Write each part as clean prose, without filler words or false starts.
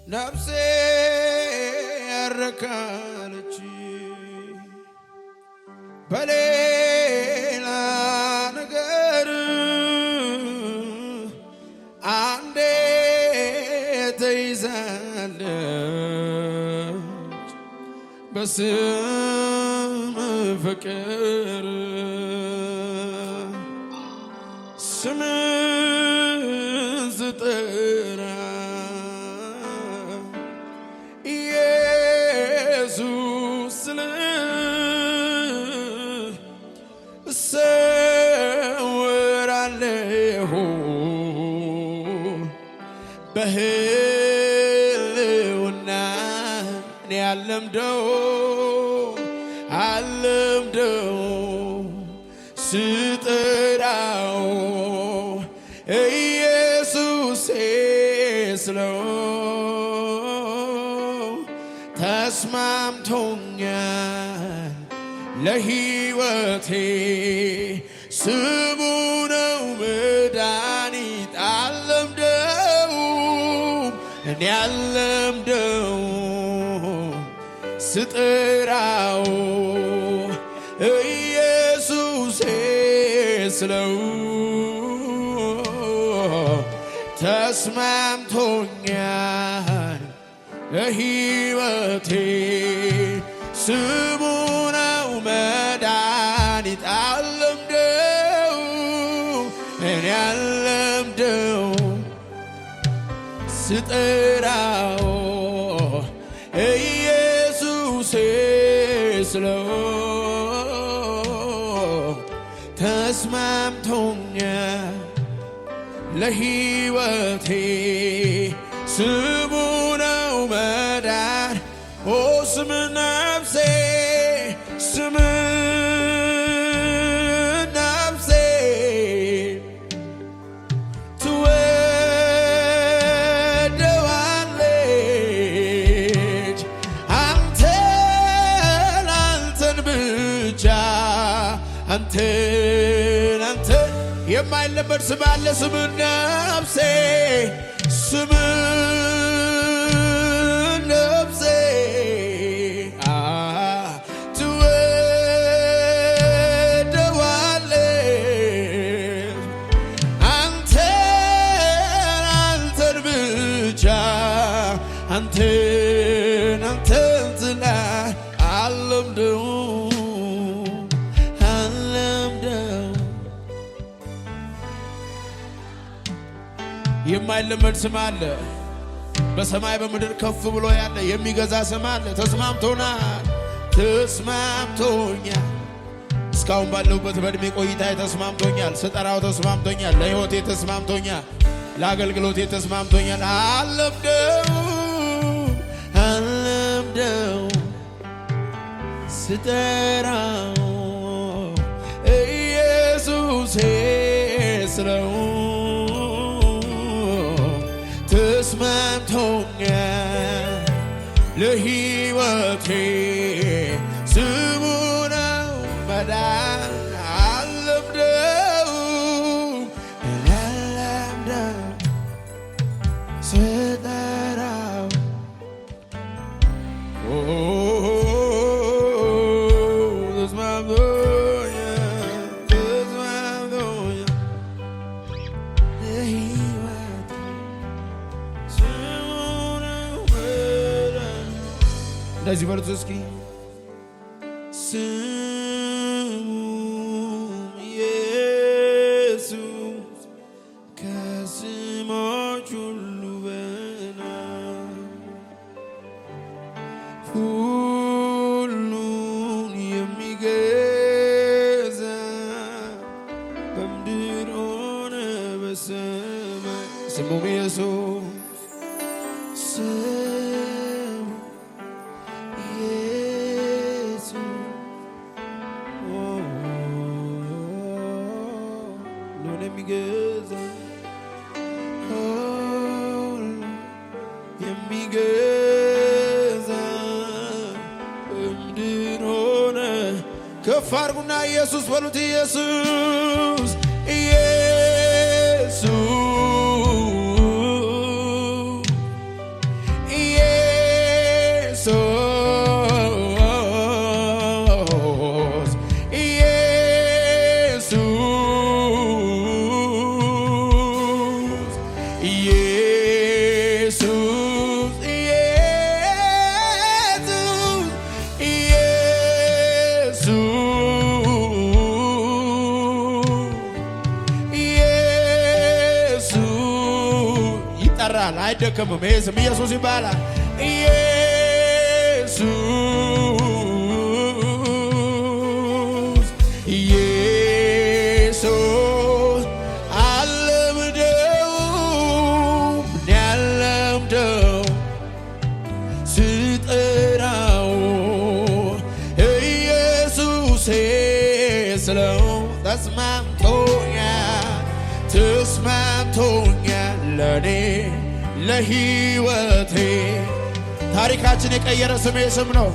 ነፍሴ ያረካለች በሌላ ነገር አንዴ ተይዛለች በስም ፍቅር ስም ስጠራ ኢየሱስ ስል እሰወራለሁ በህልውና እኔ አልለምደው ስጠራው ኢየሱሴ ስለው ተስማምቶኛል ለሕይወቴ ስሙ ነው መድኃኒት አልለምደውም እኔ አልለምደውም ስጠራው ኢየሱሴ ስለው ተስማምቶኛል ለሕይወቴ ስሙ ነው መድኃኒት አልለምደው እኔ አልለምደው ስጠራው ኢየሱሴ ስለው ተስማምቶኛል ለሕይወቴ ስሙ ነው መዳን ኦ ስም ነፍሴ ስም ነፍሴ ትወደዋለች አንተን ብቻ አንተን የማይለመድ ስም አለ ስም ነፍሴ ስም ነፍሴ ትወደዋለች አንተን ብቻ አንተን ትላ አልለምደው የማይለመድ ስም አለ በሰማይ በምድር ከፍ ብሎ ያለ የሚገዛ ስም አለ ተስማምቶኛል እስካሁን ባለሁበት በእድሜ ቆይታዬ ተስማምቶኛል ስጠራው ተስማምቶኛል ለሕይወቴ ተስማምቶኛል ለአገልግሎቴ ተስማምቶኛል አልለምደው ስጠራው ኢየሱሴ ስለው ተስማምቶኛል ለሕይወቴ ስሙ ነው መዳን አልለምደው ስጠራው እንደዚህ በሉት እስኪ ስሙ ኢየሱስ ከስሞች ሁሉ በላይ ሁሉን የሚገዛ በምድር ሆነ በሰማይ ስሙ ኢየሱስ የሚገዛ በምድር ሆነ ከፍ አድርጉና ኢየሱስ በሉት ኢየሱስ ኢየሱስ ይሰራል አይደከምም። ይሄ ስም ኢየሱስ ይባላል። ኢየሱስ ኢየሱስ አለምደውም ያለምደው ስጠራው ኢየሱሴ ስለው ተስማምቶኛል ለኔ ለሕይወቴ ታሪካችን የቀየረ ስም ስም ነው።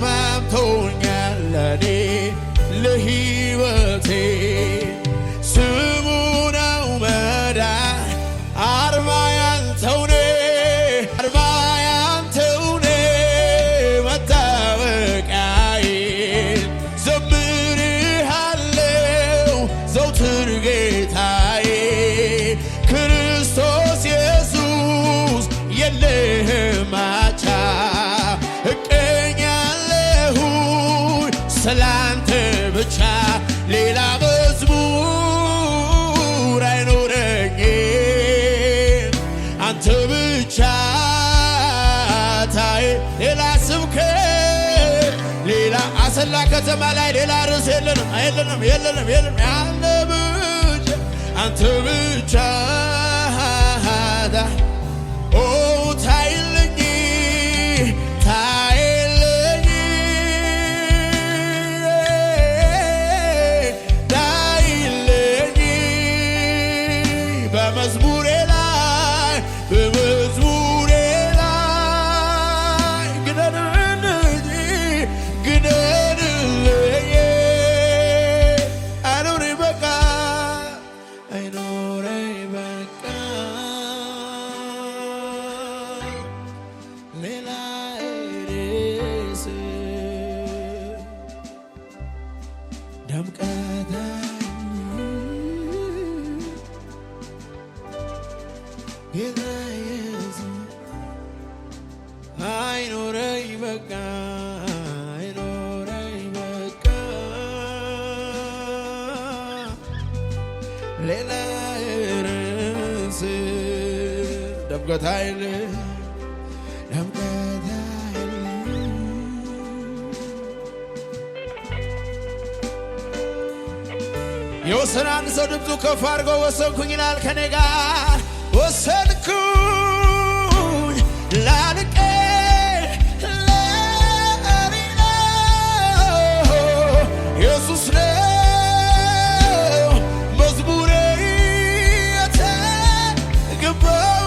ተስማምቶኛል ለኔ ለሕይወቴ ስሙ ነው መዳን አርማ ያንተው መታወቂያዬ ዘምርሃለው ዘውትር ጌታዬ ክርስቶስ ኢየሱስ የለህም አቻ እቀኛለሁ ስላንተ ብቻ ሌላ መዝሙር አይኖረኝም አንተ ብቻ ታይ ሌላ ስብከት ሌላ አሰላ ከተማ ላይ ሌላ ርዕስ የለንም ያለ ብቻ አንተ ብቻ ኦ ታይልኝ በመዝሙሬ ላይ ግደልልኝ አይኖረኝ በቃ ሌላ ርዕስ ደምቀት አይኖረኝ በቃ ሌላ ርዕስ ደምቀት ኃይል የወሰነ አንድ ሰው ድምፁ ከፍ አድርጎ ወሰንኩኝ ይላል ከኔ ጋር ወሰንኩኝ ላልቄ ኢየሱስ ነው መዝሙሬ የተገባው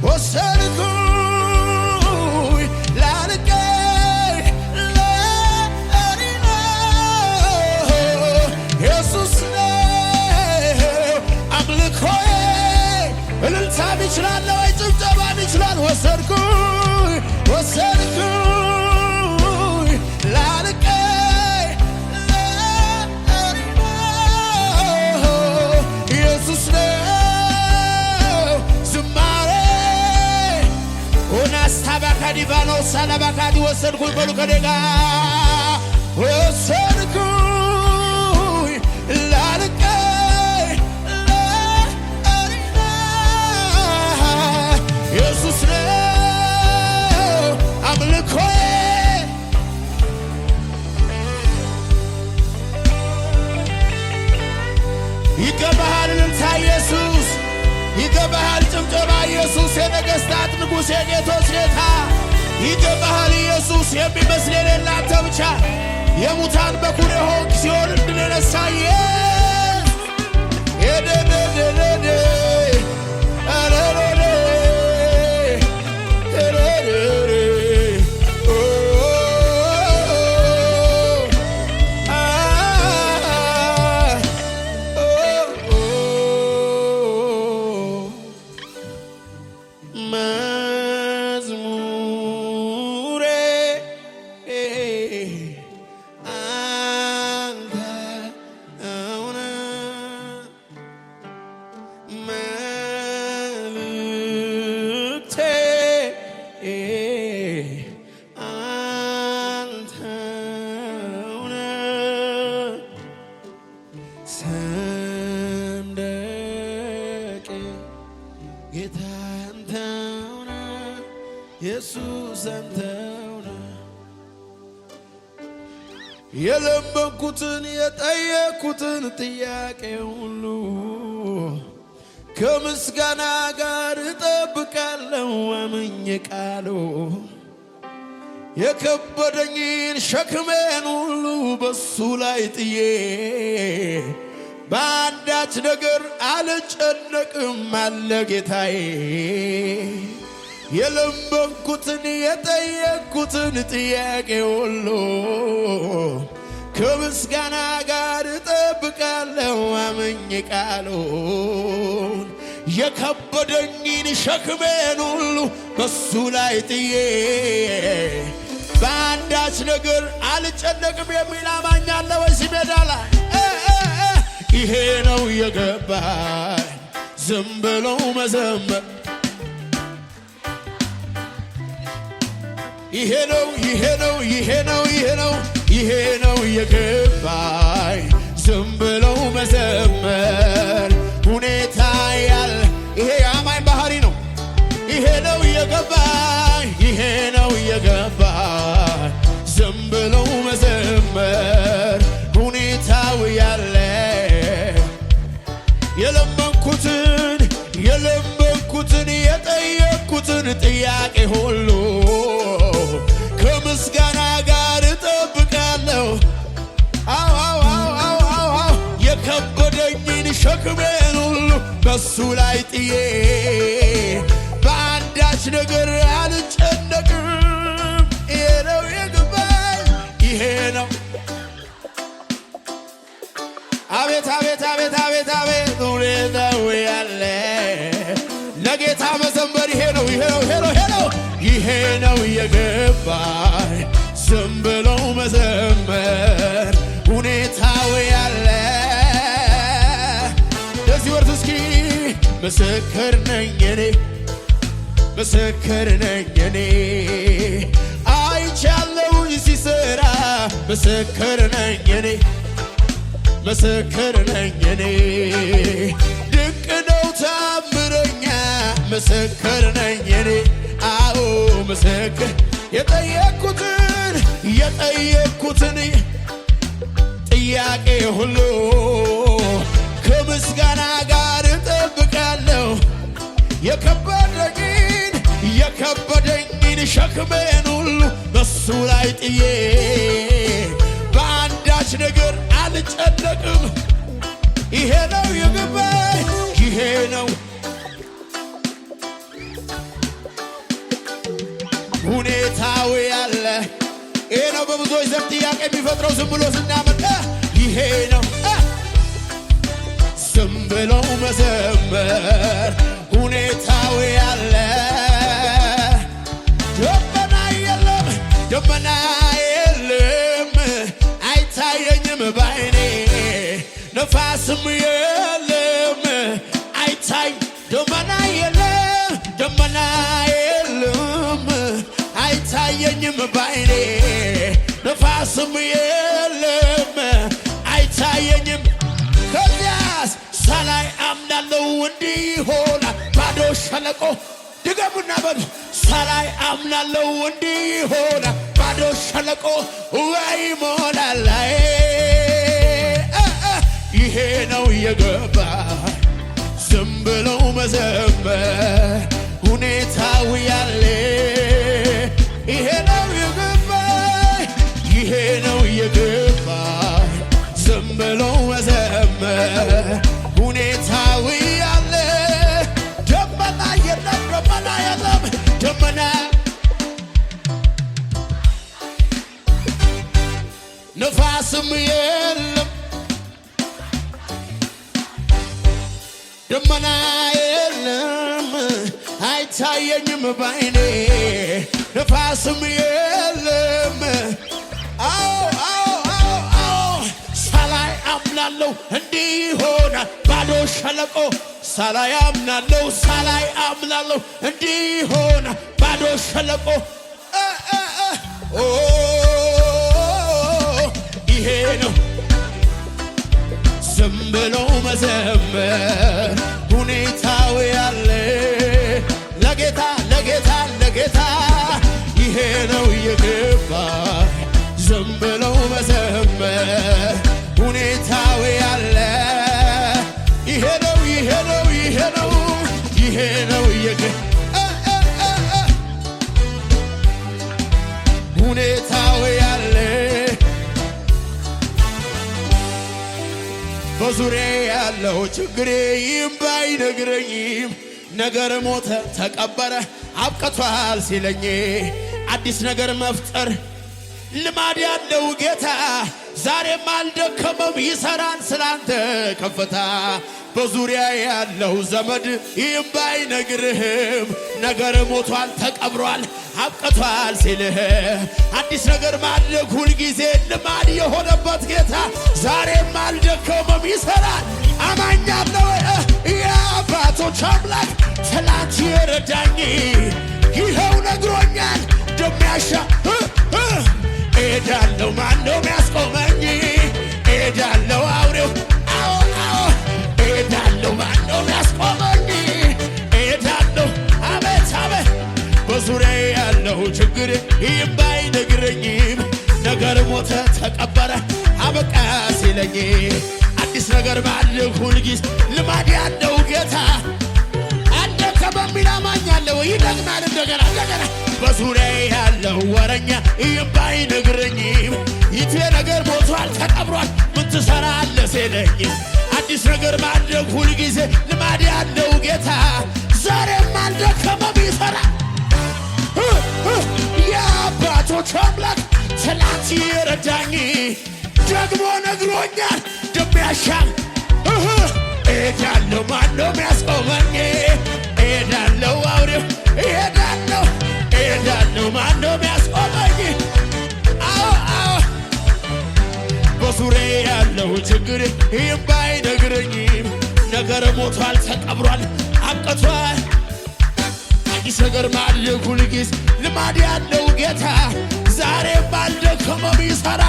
ወሰንኩኝ ላልቄ ኢየሱስ ነው አምልኮዬ እልልታም ይችላል ወይ ጭብጨባም ይችላል ወሰንኩኝ ላልቄ ኢየሱስ ነው ዝማሬ ኦናስታባካዲ ባኖስ ሳላባካዲ ወሰንኩኝ በሉ ከኔ ጋር ወሰንኩኝ ላልቄ ኢየሱስ ነው አምልኮዬ ይገባሃል እልልታ ኢየሱስ ይገባሃል ጭብጨባ ኢየሱስ የነገሥታት ንጉሥ የጌቶች ጌታ ይገባሃል ኢየሱስ የሚመስል የሌለ አንተ ብቻ የሙታን በኩር የሆንክ ሲኦል ድል የነሳህ መዝሙሬ አንተ የለመንኩትን የጠየኩትን ጥያቄ ሁሉ ከምስጋና ጋር እጠብቃለሁ አምኜ ቃሉ የከበደኝን ሸክሜን ሁሉ በሱ ላይ ጥዬ በአንዳች ነገር አልጨነቅም አለ ጌታዬ። የለመንኩትን የጠየቅኩትን ጥያቄ ሁሉ ከምስጋና ጋር እጠብቃለሁ አምኜ ቃሉን የከበደኝን ሸክሜን ሁሉ በሱ ላይ ጥዬ በአንዳች ነገር አልጨነቅም የሚል አማኝ አለ ወይስ ሜዳ ላይ? ይሄ ነው የገባኝ ዝም ብሎ መዘመር። ይሄ ነው የገባኝ ዝም ብሎ መዘመር ሁኔታ ያለ ይሄ የአማኝ ባህሪ ነው። ይሄ ነው የገባኝ ዝም ብሎ መዘመር ሁኔታው ያለ የለመንኩትን የጠየቅኩትን ጥያቄ ሁሉ ከምስጋና ጋር እጠብቃለሁ። የከበደኝን ሸክሜን ሁሉ በሱ ላይ ጥዬ በአንዳች ነገር አልጨነቅም። ይሄ ነው የገባኝ ይሄ ነው። አቤት አቤት አቤት አቤት አቤት ሁኔታው ያለ ለጌታ መዘመር ይሄ ነው የገባኝ ዝም ብሎ መዘመር ሁኔታው ያለ ለዚህ ወርት እስኪ ምስክር ነኝ እኔ አይቻለሁ ሲሰራ ምስክር ነኝ እኔ ድንቅ ነው ታምረኛ ምስክር ነኝ እኔ አዎ ምስክር የጠየቅኩትን ጥያቄ ሁሉ ከምስጋና ጋር እጠብቃለሁ። የከበደኝን ሸክሜን ሁሉ በሱ ላይ ጥዬ በአንዳች ነገር አልጨነቅም። ይሄ ነው የገባኝ ይሄ ነው ሁኔታው ያለ ይሄ ነው በብዙዎች ዘንድ ጥያቄ የሚፈጥረው ዝም ብሎ ስናመጣ ይሄ ነው ዝም ብሎ መዘመር ሁኔታው ያለ ደመና የለም አይታየኝም ባይኔ ነፋስም የለም አይታይ ደመና የለም አይታየኝም ባይኔ ነፋስም የለም አይታየኝም። ከዚያስ ሳላይ አምናለው እንዲህ ይሆናል ባዶ ሸለቆ ድገሙና በሉ ሳላይ አምናለው እንዲህ ይሆናል ባዶ ሸለቆ ወይ ሞላል። ይሄ ነው የገባኝ ዝም ብሎ መዘመር ሁኔታው ያለ ይሄ ነው የገባኝ ዝም ብሎ መዘመር ሁኔታው ያለ ደመና የለም ደመና ነፋስም የለም ደመና የለም አይታየኝም ባይኔ ነፋስም የለም ሳላይ አምናለው እንዲህ ይሆናል ባዶ ሸለቆ ሳላይ አምናለው እንዲህ ይሆናል ባዶ ሸለቆ ይሄ ነው ዝም ብሎ መዘመር ሁኔታው ያለ ለጌታ ይሄ ነው የገባኝ ዝም ብለው መዘመር ሁኔታው ያለ ይሄ ነው ይሄ ነው ይሄ ነው ይሄ ነው ሁኔታው ያለ በዙሪያ ያለው ችግሬ ይም ባይነግረኝም ነገር ሞተ ተቀበረ አብቅቷል ሲለኝ አዲስ ነገር መፍጠር ልማድ ያለው ጌታ ዛሬም አልደከመም ይሰራል ስላንተ ከፍታ በዙሪያ ያለው ዘመድ ይም ባይነግርህም ነገር ሞቷል ተቀብሯል አብቅቷል ሲልህ አዲስ ነገር ማድረግ ሁልጊዜ ልማድ የሆነበት ጌታ ዛሬም አልደከመም ይሰራል። አማኛለሁ የአባቶች አምላክ ትላንት የረዳኝ ይኸው ነግሮኛል እንደሚያሻ እሄዳለሁ ማነው ሚያስቆመኝ እሄዳለሁ አውሬው አዎ አዎ እሄዳለሁ ማነው ሚያስቆመኝ እሄዳለሁ አቤት አቤት በዙሪያ ያለው ችግር ይህም ባይነግረኝም ነገር ሞተ ተቀበረ አበቃ ሲለኝ አዲስ ነገር ማድረግ ሁልጊዜ ልማድ ያለው ጌታ በሚል አማኛለሁ ይደግማል እንደገና በዙሪያ ያለው ወረኛ ይህም ባይነግረኝም ይቴ ነገር ሞቷል ተቀብሯል ምን ትሰራለህ ሲለኝ አዲስ ነገር ማድረግ ሁልጊዜ ልማድ ያለው ጌታ ዛሬም አልደከመም ይሰራል። የአባቶች አምላክ ትላንት የረዳኝ ደግሞ ነግሮኛል እንደሚያሻል እሄዳለሁ ማነው ሚያስቆመኝ እሄዳለሁ አውሬው እሄዳለሁ ማነው ሚያስቆመኝ አዎ አዎ በዙሪያ ያለው ችግር ይህም ባይነግረኝም ነገር ሞቷል ተቀብሯል አብቅቷል አዲስ ነገር ማድረግ ሁልጊዜ ልማድ ያለው ጌታ ዛሬም አልደከመም ይሰራ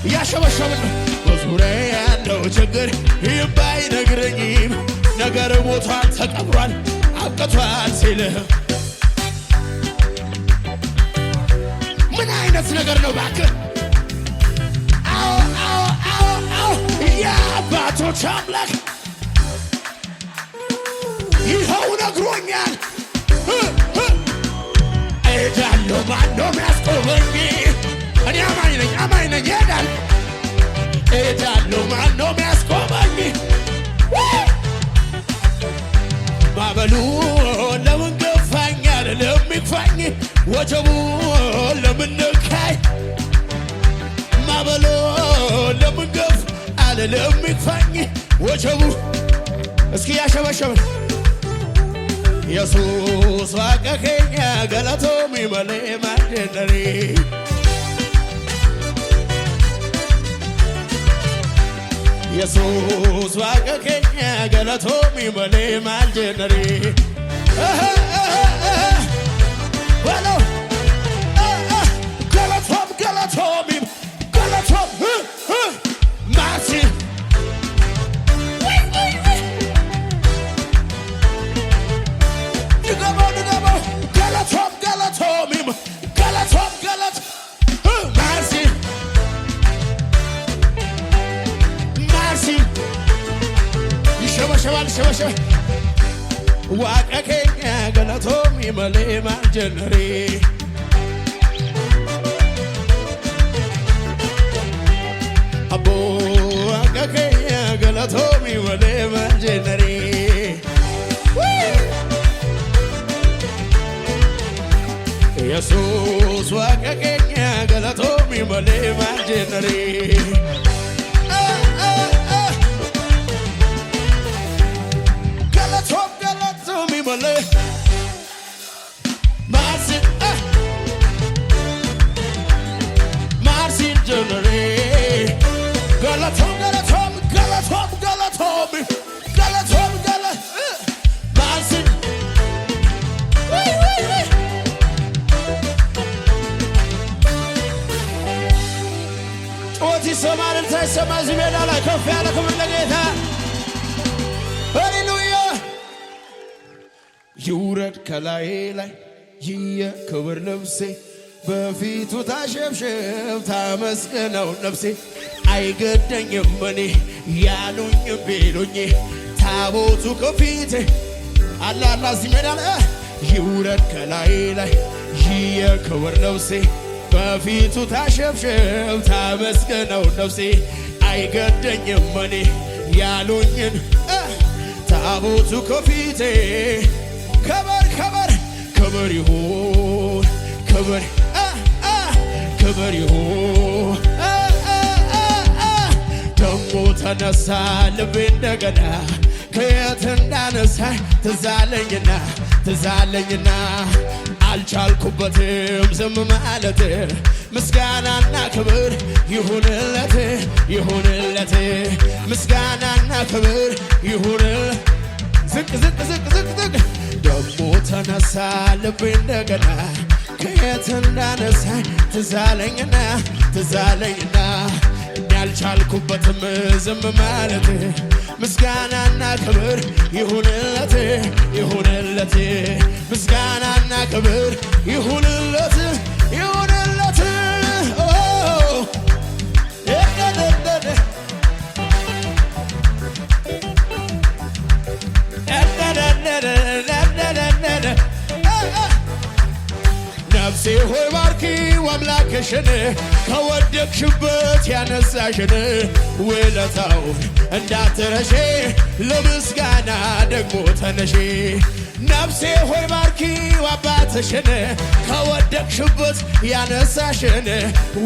እያሸበሸብን ነው። በዙሪያ ያለው ችግር ይህም ባይነግረኝም ነገር ሞቷል ተቀብሯል አብቅቷል ሲልህ ምን አይነት ነገር ነው እባክህ? አዎ አዎ አዎ አዎ የአባቶች አምላክ ይኸው ነግሮኛል እሄዳለሁ ማነው ሚያስቆመኝ እኔ አማኝ ነኝ እሄዳለሁ ማነው ሚያስቆመኝ ማዕበሉ ለምን ገፋኛል ለሚግፋኝ ወጀቡ ለምን ነካኝ ማዕበሉ ለምን ገፍ አለ ለሚግፋኝ ወጀቡ እስኪ ያሸበሸበ ኢየሱስ ዋቀኸኛ ገለቶ ሚመሌ ማደነሪ ኢየሱስ ዋቀኸኛ ገለቶ ሚመሌ ማደነሪ በሎ ገለቶም ማሲ ድገመው ገለቶም ማሲ ይሸበሸባል ዋቀኸኛ ገለቶም ይመሌ ማልጀነሪ አቦ ዋቀኸኛ ገለቶም ይመሌ ማልጀነሪ ኢየሱስ ዋቀኸኛ ገለቶም ይመሌ ማልጀነሪ ማርሲን ጀነሬ ገለቶም ማርሲን ጩኸት ይሰማል ሳይሰማ እዚህ ሜዳ ላይ ከፍ ያለ ክብር ለጌታ ሃሌሉያ ይውረድ ከላዬ ላይ የክብር ልብሴ በፊቱ ታሸብሽብ ታመስግነው ነፍሴ አይገደኝም እኔ ያሉኝ ቢሉኝ ታቦቱ ከፊቴ አላላ ሲመዳለ ይውረድ ከላይ ላይ የክብር ነፍሴ በፊቱ ታሸብሽብ ታመስግነው ነፍሴ አይገደኝም እኔ ያሉኝን ታቦቱ ከፊቴ ከበር ከበር ክብር ይሁን ክብር ክብር ይሁን ደሞ ተነሳ ልቤ እንደገና ከየት እንዳነሳኝ ትዛለኝና አልቻልኩበትም ዝም ማለት ምስጋናና ክብር ይሁንለት ምስጋናና ክብር ይሁን ዝቅ ደሞ ተነሳ ልቤ እንደገና ከየት እንዳነሳኝ ትዛለኝና ያልቻልኩበትም ዝም ማለት ምስጋናና ክብር ይሁንለት ምስጋናና ክብር ይሁንለት ነፍሴ ሆይ ባርኪው አምላክሽን ከወደቅሽበት ያነሳሽን ውለታውን እንዳትረሺ ለምስጋና ደግሞ ተነሺ ነፍሴ ሆይ ባርኪው አባትሽን ከወደቅሽበት ያነሳሽን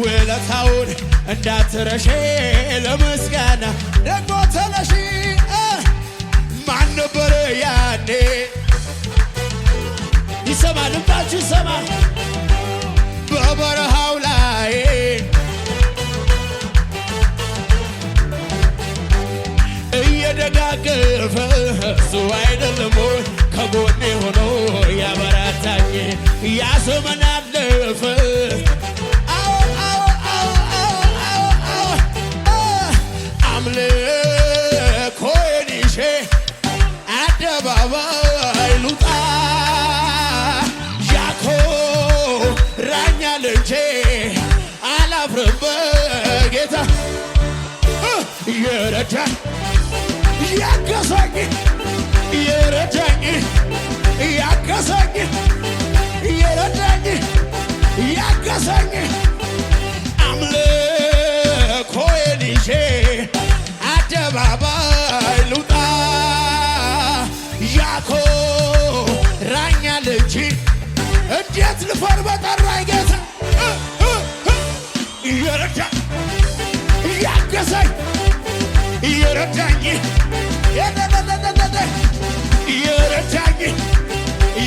ውለታውን እንዳትረሺ ለምስጋና ደግሞ ተነሺ ማን ነበረ ያኔ ይሰማ ልባችሁ ይሰማ በበረሃው ላይ እየደጋገፈ እሱ አይደለም ከጎኔ ሆኖ ያበረታኝ ያ ዘመን አለፈ አምልኮዬን ይዤ አደባባይ ልውጣ ያኮራኛል እንጂ አላፍርም በጌታ የረዳኝ ያገዘኝ የረዳኝ ያገዘኝ የረዳኝ ያገዘኝ አምልኮዬን ይዤ አደባባይ ልውጣ ያኮራኛል እንጂ እንዴት ልፈር በጠራኝ ጌታ የረዳኝ ያገዘኝ የረዳኝ የረዳኝ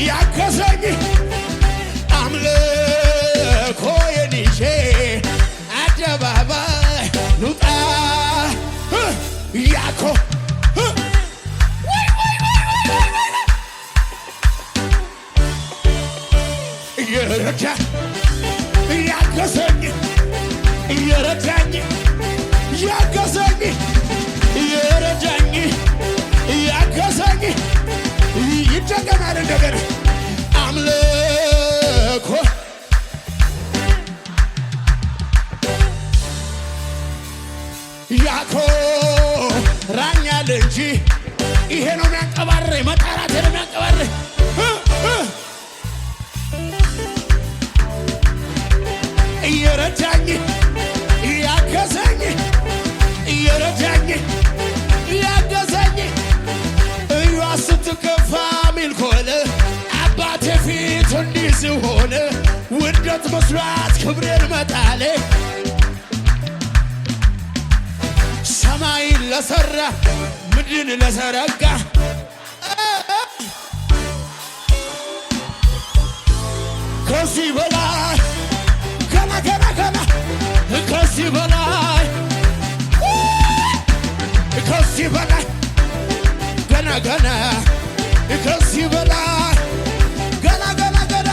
ያገዘኝ አምልኮዬን ይዤ አደባባይ ልውጣ ያኮ የረዳኝ ያገዘኝ የረዳኝ ያገዘኝ የረዳኝ ያገዘኝ ይደገማል እንደገና አምልኮ ያኮራኛል እንጂ ይሄ ነው የሚያንቀባርረኝ መጣራቴ ነው የሚያንቀባርረኝ የረዳኝ ያገዘኝ የረዳኝ ያገዘኝ እዩዋ ስትከፋ ሚልኮል አባቴ ፊት እንዲህ ሲሆን ውርደት መስሏት ክብሬን መጣሌ ሰማይን ለሠራ ምድርን ለዘረጋ ከዚህ በላይ ገና ከዚህ በላይ ከዚህ በላይ ገና ከዚህ በላይ ገና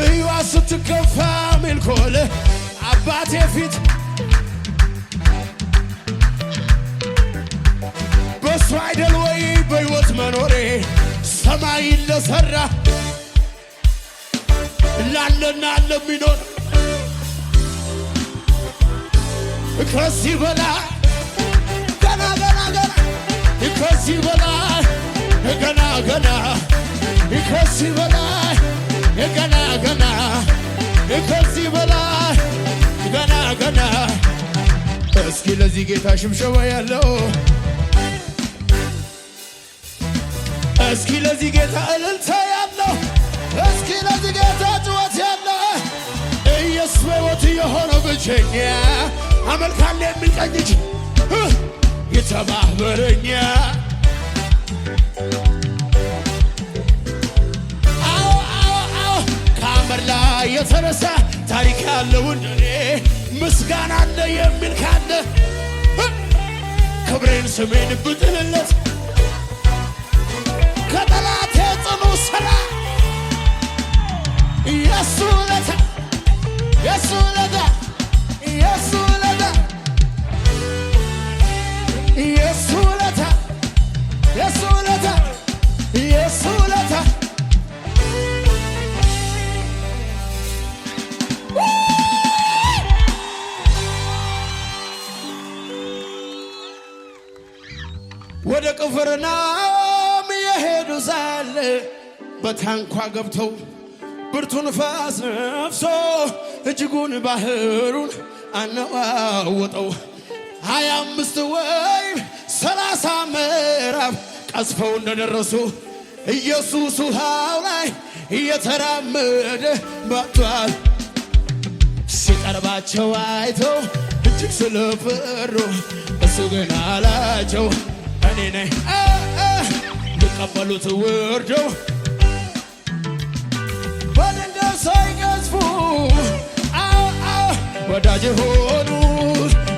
እዩዋ ስትከፋ ሚልኮል አባቴ ፊት በሱ አይደል ወይ በሕይወት መኖሬ ሰማይን ለሠራ ላለና ለሚኖር ከዚህ በላይ ገና ገና ገና ከዚህ በላይ ገና ገና ከዚህ በላይ ገና ገና ከዚህ በላይ ገና ገና። እስኪ ለዚህ ጌታ ሽብሸባ ያለው እስኪ ለዚህ ጌታ እልልታ ያለው እስኪ ለዚህ ጌታ ጩኸት ያለው ኢየሱስ በሕይወት የሆነው ብቸኛ አመልካለ የሚል ቀኝ እጅ የተባበረኛ ከአመድ ላይ የተነሳ ታሪክ ያለው እንደኔ ምስጋና አለ የሚል ካለ ክብሬን ስሜን ብጥልለት ከጠላቴ ጽኑ ሰላም የሱ ውለታ የሱ ውለታ የሱ ውለታ የሱ ውለታ የሱ ውለታ የሱ ውለታ ወደ ቅፍርናሆም የሄዱ ሳለ በታንኳ ገብተው ብርቱ ንፋስ ነፍሶ እጅጉን ባህሩን አነዋወጠው። 25 ወይም 30 ምዕራፍ ቀዝፈው እንደደረሱ ኢየሱስ ውሃው ላይ እየተራመደ መጥቷል። ሲቀርባቸው አይተው እጅግ ስለፈሩ እሱ ግን አላቸው እኔ ነኝ። ሊቀበሉት ወርደው በድንገት ሳይገዝፉ ወዳጅ ሆኑ።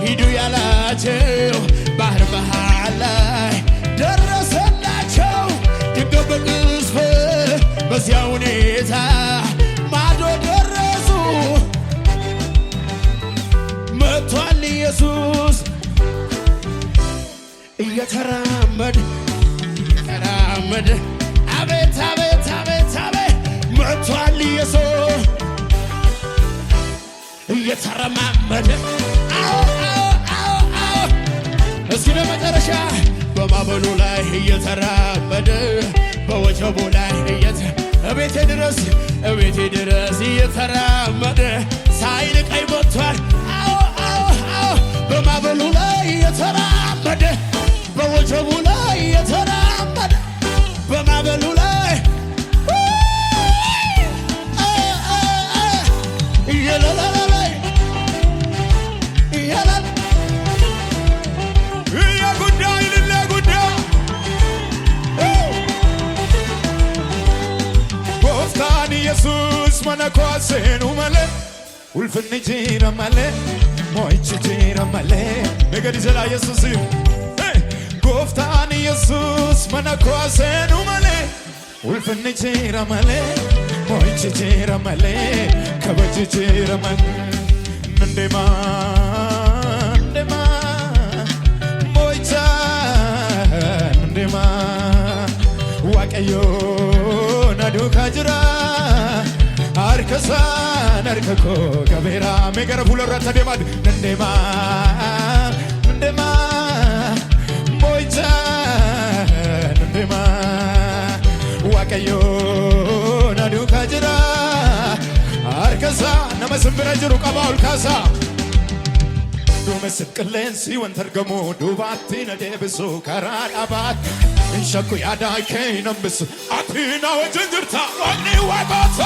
ሂዱ ያላቸው ባህር መሃል ላይ ደረሰላቸው። ድንገት በቅጽበት በዚያ ሁኔታ ማዶ ደረሱ። መጥቷል ኢየሱስ እየተራመደ እየተራመደ አቤት አቤት አቤት አቤት መጥቷል ኢየሱስ እየተረማመደ እስኪ ለመጨረሻ በማዕበሉ ላይ እየተራመደ በወጀቡ ላይ እቤቴ ድረስ እየተራመደ ሳይንቀኝ መጥቷል። በማዕበሉ ላይ እየተራመደ በወጀቡ ላይ እየተራመደ በማዕበሉ ላይ እየለለለላይ እየለለ ጉዳይ ልለ ጉዳይ ጎፍታን ኢየሱስ መነኳሴኑ መለ ውልፍን ጂረ መለ ሞይች ጂረ መለ ነገድ ዘላ ኢየሱስ ጎፍታን ኢየሱስ መነኳሴኑ መለ ውልፍን ጂረ መለ ሞይች ጂረ መለ ከበጅ ጂረ መለ እንደማ እንደማ ሞይቻ እንደማ ዋቀዮ ናዱካ ጅራ አርከሳን አርከኮ ገቤራ ሜገረ ፉለረተ ደማድ እንደማ እንደማ ሞይቻ እንደማ ዋቀዮ ናዱካ ጅራ አርከሳ ነመስምብረ ጅሩ ቀባውል ካሳ ዱመስ ቅሌንሲ ወንተርገሙ ዱባቲ ነደብሱ ከራዳባት እንሸኩ ያዳከይ ነምስ አቲና ወጅንጅርታ ዋኒ ዋባታ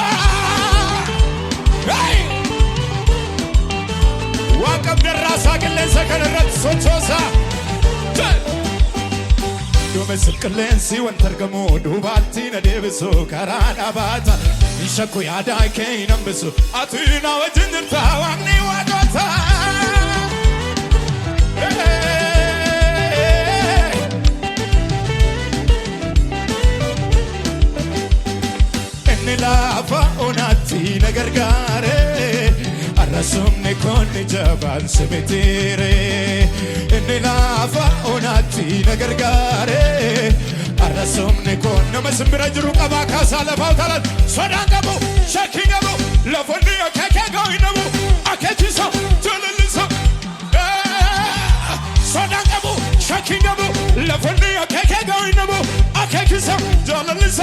ዋቀብ ደራሳ ቅሌንሰ ከነረት ሶቾሳ ዱመስ ቅሌንሲ ወንተርገሙ ዱባቲ ነደብሱ ከራዳባት እንሸኩ ያዳከይ ነምስ አቲና ወጅንጅርታ ዋኒ ዋባታ lafa onati nagargare arrasumne con jaban semetire ne lafa onati nagargare arrasumne con namasmbira juru qaba kasa lafa talat sodangabu shakingabu ለፈንዲ ከከጋይነሙ አከቺሳ ጀለልሳ ሶዳንቀሙ ሸኪንገሙ ለፈንዲ ከከጋይነሙ አከቺሳ ጀለልሳ